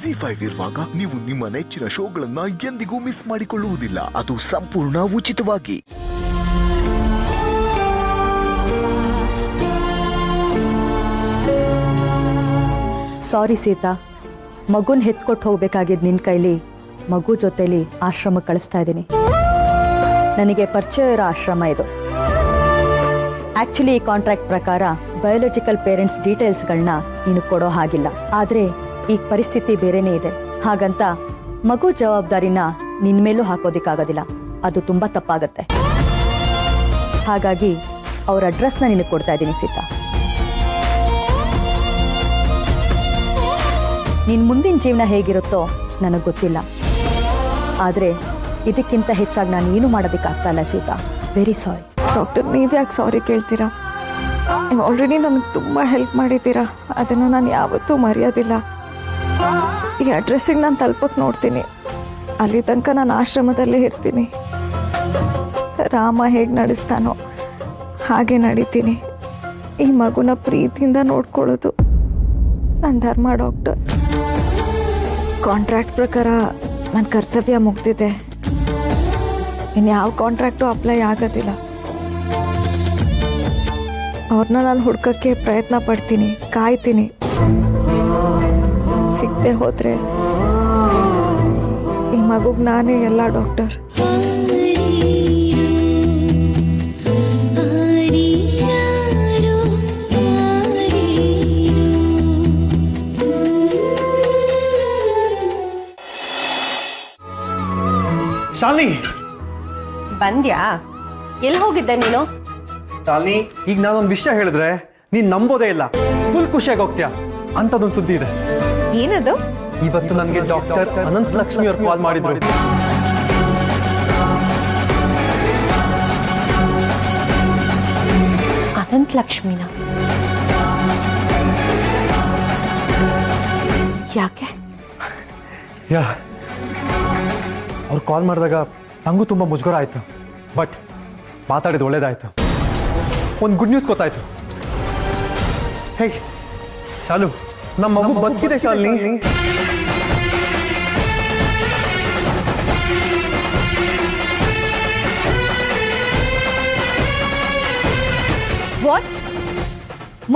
ಜಿ5 ಇರುವಾಗ ನೀವು ನಿಮ್ಮ ನೆಚ್ಚಿನ ಶೋಗಳನ್ನ ಎಂದಿಗೂ ಮಿಸ್ ಮಾಡಿಕೊಳ್ಳುವುದಿಲ್ಲ. ಅದು ಸಂಪೂರ್ಣ ಉಚಿತವಾಗಿ. ಸಾರಿ ಸೀತಾ, ಮಗುನ್ ಹೆತ್ಕೊಟ್ಟು ಹೋಗ್ಬೇಕಾಗಿದ್ದು ನಿನ್ನ ಕೈಲಿ ಮಗು ಜೊತೆಲಿ ಆಶ್ರಮ ಕಳಿಸ್ತಾ ಇದ್ದೀನಿ. ನನಗೆ ಪರಿಚಯ ಇರೋ ಆಶ್ರಮ ಇದು. ಆಕ್ಚುಲಿ ಈ ಕಾಂಟ್ರಾಕ್ಟ್ ಪ್ರಕಾರ ಬಯೋಲಾಜಿಕಲ್ ಪೇರೆಂಟ್ಸ್ ಡೀಟೇಲ್ಸ್ಗಳನ್ನ ನೀನು ಕೊಡೋ ಹಾಗಿಲ್ಲ. ಆದರೆ ಈಗ ಪರಿಸ್ಥಿತಿ ಬೇರೆನೇ ಇದೆ. ಹಾಗಂತ ಮಗು ಜವಾಬ್ದಾರಿನ ನಿನ್ನ ಮೇಲೂ ಹಾಕೋದಿಕ್ಕಾಗೋದಿಲ್ಲ, ಅದು ತುಂಬ ತಪ್ಪಾಗತ್ತೆ. ಹಾಗಾಗಿ ಅವ್ರ ಅಡ್ರೆಸ್ನ ನಿನಗೆ ಕೊಡ್ತಾ ಇದ್ದೀನಿ ಸೀತಾ. ನಿನ್ನ ಮುಂದಿನ ಜೀವನ ಹೇಗಿರುತ್ತೋ ನನಗೆ ಗೊತ್ತಿಲ್ಲ, ಆದರೆ ಇದಕ್ಕಿಂತ ಹೆಚ್ಚಾಗಿ ನಾನು ಏನು ಮಾಡೋದಕ್ಕಾಗ್ತಾ ಇಲ್ಲ ಸೀತಾ. Very sorry. ಡಾಕ್ಟರ್, ನೀವ್ಯಾಕೆ ಸಾರಿ ಕೇಳ್ತೀರಾ? ನೀವು ಆಲ್ರೆಡಿ ನನಗೆ ತುಂಬ ಹೆಲ್ಪ್ ಮಾಡಿದ್ದೀರಾ, ಅದನ್ನು ನಾನು ಯಾವತ್ತೂ ಮರೆಯೋದಿಲ್ಲ. ಈ ಅಡ್ರೆಸ್ಸಿಗೆ ನಾನು ತಲುಪಕ್ಕೆ ನೋಡ್ತೀನಿ. ಅಲ್ಲಿ ತನಕ ನಾನು ಆಶ್ರಮದಲ್ಲೇ ಇರ್ತೀನಿ. ರಾಮ ಹೇಗೆ ನಡೆಸ್ತಾನೋ ಹಾಗೆ ನಡೀತೀನಿ. ಈ ಮಗುನ ಪ್ರೀತಿಯಿಂದ ನೋಡ್ಕೊಳ್ಳೋದು ನನ್ನ ಧರ್ಮ ಡಾಕ್ಟರ್. ಕಾಂಟ್ರಾಕ್ಟ್ ಪ್ರಕಾರ ನನ್ನ ಕರ್ತವ್ಯ ಮುಗ್ದಿದೆ. ಇನ್ಯಾವ ಕಾಂಟ್ರಾಕ್ಟು ಅಪ್ಲೈ ಆಗೋದಿಲ್ಲ. ಅವ್ರನ್ನ ನಾನು ಹುಡ್ಕಕ್ಕೆ ಪ್ರಯತ್ನ ಪಡ್ತೀನಿ, ಕಾಯ್ತೀನಿ. ಸಿಗದೆ ಹೋದರೆ ಈ ಮಗುಗೆ ನಾನೇ ಎಲ್ಲ ಡಾಕ್ಟರ್. ಶಾಲಿನಿ, ಬಂದ್ಯಾ? ಎಲ್ಲಿ ಹೋಗಿದ್ದೆ ನೀನು? ಶಾಲಿನಿ, ಈಗ ನಾನೊಂದು ವಿಷಯ ಹೇಳಿದ್ರೆ ನೀನ್ ನಂಬೋದೇ ಇಲ್ಲ. ಫುಲ್ ಖುಷಿಯಾಗಿ ಹೋಗ್ತೀಯ ಅಂತದೊಂದು ಸುದ್ದಿ ಇದೆ. ಏನದು? ಇವತ್ತು ನನಗೆ ಡಾಕ್ಟರ್ ಅನಂತ ಲಕ್ಷ್ಮಿ ಅವ್ರು ಕಾಲ್ ಮಾಡಿದ್ರು. ಅನಂತ ಲಕ್ಷ್ಮಿನ? ಯಾಕೆ? ಯಾ, ಅವ್ರು ಕಾಲ್ ಮಾಡಿದಾಗ ನಂಗೂ ತುಂಬಾ ಮುಜುಗರ ಆಯ್ತು. ಬಟ್ ಮಾತಾಡಿದ್ದು ಒಳ್ಳೇದಾಯ್ತು. ಒಂದು ಗುಡ್ ನ್ಯೂಸ್ ಗೊತ್ತಾಯ್ತು. ಹೇ ಶಾಲು, ನಮ್ಮ ಮಗು ಬದುಕಿದೆ ಶಾಲಿನಿ. ವಾಟ್?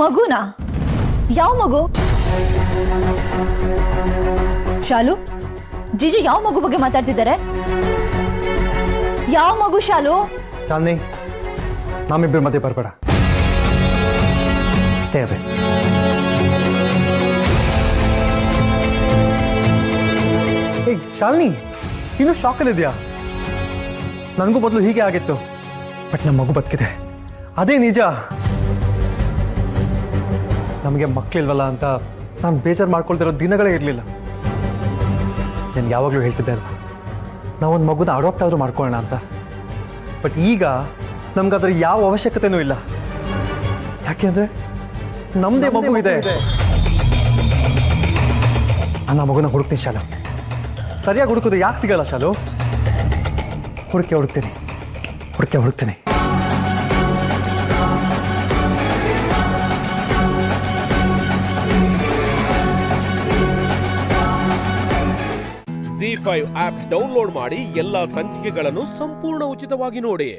ಮಗುನಾ? ಯಾವ ಮಗು? ಶಾಲು, ಜಿಜು ಯಾವ ಮಗು ಬಗ್ಗೆ ಮಾತಾಡ್ತಿದ್ದಾರೆ? ಯಾವ ಮಗು ಶಾಲು? ಶಾಲಿನಿ, ನಮ್ಮಿಬ್ಬರ ಮಧ್ಯೆ ಬರಬೇಡ. Stay away. ಶಾಲಿನಿ, ಇನ್ನೂ ಶಾಕಲ್ಲಿದೆಯಾ? ನನಗೂ ಮೊದಲು ಹೀಗೆ ಆಗಿತ್ತು, ಬಟ್ ನಮ್ಮ ಮಗು ಬದುಕಿದೆ, ಅದೇ ನಿಜ. ನಮಗೆ ಮಕ್ಕಳಿಲ್ವಲ್ಲ ಅಂತ ನಾನು ಬೇಜಾರು ಮಾಡ್ಕೊಳ್ತಿರೋ ದಿನಗಳೇ ಇರಲಿಲ್ಲ. ನಾನು ಯಾವಾಗಲೂ ಹೇಳ್ತಿದ್ದೆ ಅಲ್ವಾ, ನಾವೊಂದು ಮಗುನ ಅಡಾಪ್ಟ್ ಆದರೂ ಮಾಡ್ಕೊಳ್ಳೋಣ ಅಂತ. ಬಟ್ ಈಗ ನಮ್ಗದ್ರ ಯಾವ ಅವಶ್ಯಕತೆನೂ ಇಲ್ಲ. ಯಾಕೆಂದ್ರೆ ನಮ್ದೇ ಮಗು ಇದೆ. ನಾನು ಆ ಮಗುನ ಹುಡುಕ್ತೀನಿ ಶಾಲು. ಸರಿಯಾಗಿ ಹುಡುಕಿದ್ರೆ ಯಾಕೆ ಸಿಗಲ್ಲ ಶಾಲು? ಹುಡುಕ್ತೀನಿ. ಜಿ5 ಆಪ್ ಡೌನ್ಲೋಡ್ ಮಾಡಿ ಎಲ್ಲಾ ಸಂಚಿಕೆಗಳನ್ನು ಸಂಪೂರ್ಣ ಉಚಿತವಾಗಿ ನೋಡಿ.